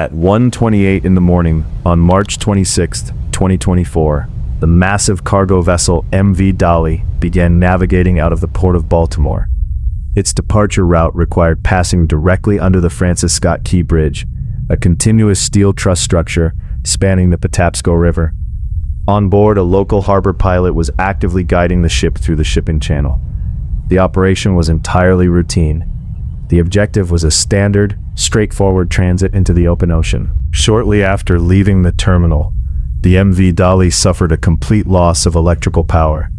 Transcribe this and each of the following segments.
At 1:28 in the morning on March 26, 2024, the massive cargo vessel MV Dolly began navigating out of the port of Baltimore. Its departure route required passing directly under the Francis Scott Key Bridge, a continuous steel truss structure spanning the Patapsco River. On board, a local harbor pilot was actively guiding the ship through the shipping channel. The operation was entirely routine. The objective was a standard, straightforward transit into the open ocean. Shortly after leaving the terminal, the MV Dolly suffered a complete loss of electrical power.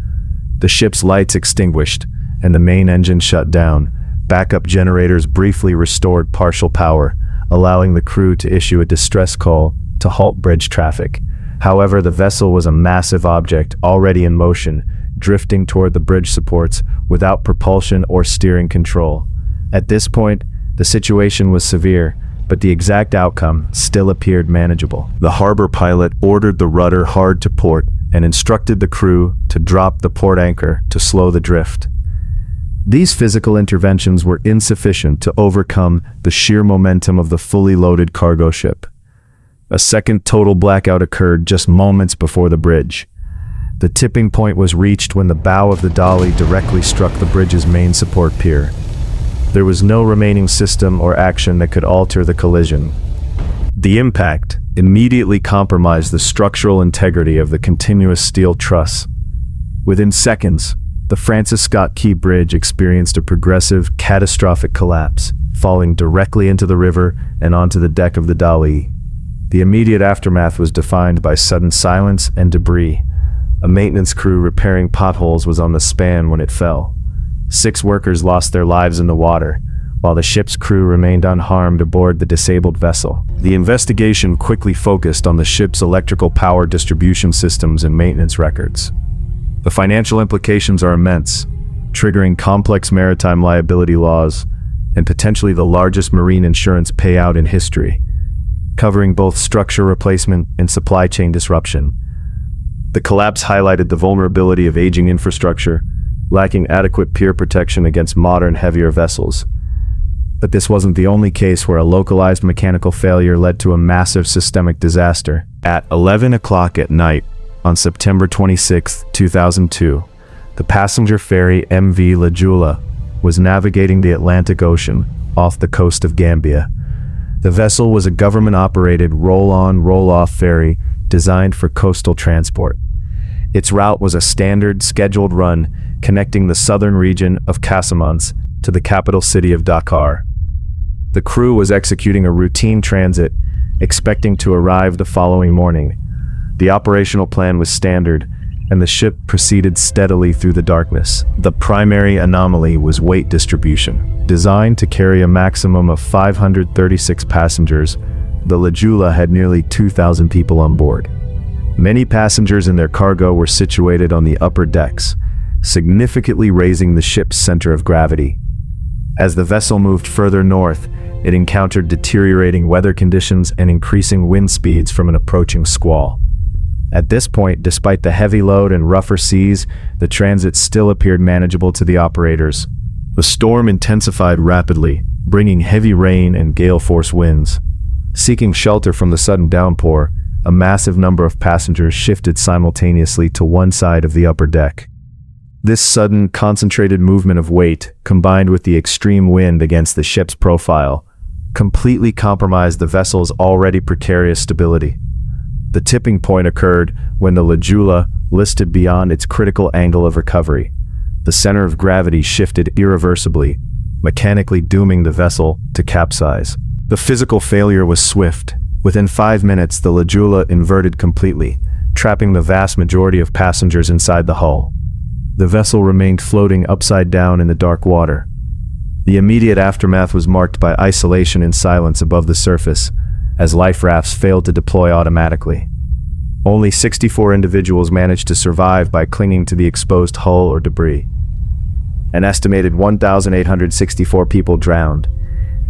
The ship's lights extinguished, and the main engine shut down. Backup generators briefly restored partial power, allowing the crew to issue a distress call to halt bridge traffic. However, the vessel was a massive object already in motion, drifting toward the bridge supports without propulsion or steering control. At this point, the situation was severe, but the exact outcome still appeared manageable. The harbor pilot ordered the rudder hard to port and instructed the crew to drop the port anchor to slow the drift. These physical interventions were insufficient to overcome the sheer momentum of the fully loaded cargo ship. A second total blackout occurred just moments before the bridge. The tipping point was reached when the bow of the Dolly directly struck the bridge's main support pier. There was no remaining system or action that could alter the collision. The impact immediately compromised the structural integrity of the continuous steel truss. Within seconds, the Francis Scott Key Bridge experienced a progressive, catastrophic collapse, falling directly into the river and onto the deck of the Dolly. The immediate aftermath was defined by sudden silence and debris. A maintenance crew repairing potholes was on the span when it fell. 6 workers lost their lives in the water, while the ship's crew remained unharmed aboard the disabled vessel. The investigation quickly focused on the ship's electrical power distribution systems and maintenance records. The financial implications are immense, triggering complex maritime liability laws and potentially the largest marine insurance payout in history, covering both structure replacement and supply chain disruption. The collapse highlighted the vulnerability of aging infrastructure, lacking adequate pier protection against modern, heavier vessels. But this wasn't the only case where a localized mechanical failure led to a massive systemic disaster. At 11 o'clock at night, on September 26, 2002, the passenger ferry MV Lajula was navigating the Atlantic Ocean off the coast of Gambia. The vessel was a government-operated roll-on, roll-off ferry designed for coastal transport. Its route was a standard, scheduled run connecting the southern region of Casamance to the capital city of Dakar. The crew was executing a routine transit, expecting to arrive the following morning. The operational plan was standard, and the ship proceeded steadily through the darkness. The primary anomaly was weight distribution. Designed to carry a maximum of 536 passengers, the Lajula had nearly 2,000 people on board. Many passengers and their cargo were situated on the upper decks, significantly raising the ship's center of gravity. As the vessel moved further north, it encountered deteriorating weather conditions and increasing wind speeds from an approaching squall. At this point, despite the heavy load and rougher seas, the transit still appeared manageable to the operators. The storm intensified rapidly, bringing heavy rain and gale-force winds. Seeking shelter from the sudden downpour, a massive number of passengers shifted simultaneously to one side of the upper deck. This sudden, concentrated movement of weight, combined with the extreme wind against the ship's profile, completely compromised the vessel's already precarious stability. The tipping point occurred when the Lajula listed beyond its critical angle of recovery. The center of gravity shifted irreversibly, mechanically dooming the vessel to capsize. The physical failure was swift. Within 5 minutes, the Lajula inverted completely, trapping the vast majority of passengers inside the hull. The vessel remained floating upside down in the dark water. The immediate aftermath was marked by isolation and silence above the surface, as life rafts failed to deploy automatically. Only 64 individuals managed to survive by clinging to the exposed hull or debris. An estimated 1,864 people drowned.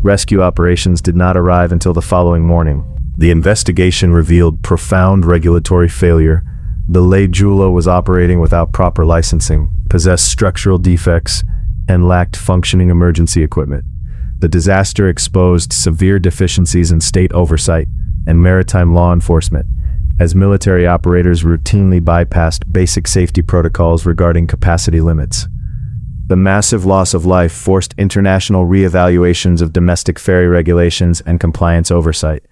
Rescue operations did not arrive until the following morning. The investigation revealed profound regulatory failure. The Lajula was operating without proper licensing, possessed structural defects, and lacked functioning emergency equipment. The disaster exposed severe deficiencies in state oversight and maritime law enforcement, as military operators routinely bypassed basic safety protocols regarding capacity limits. The massive loss of life forced international reevaluations of domestic ferry regulations and compliance oversight,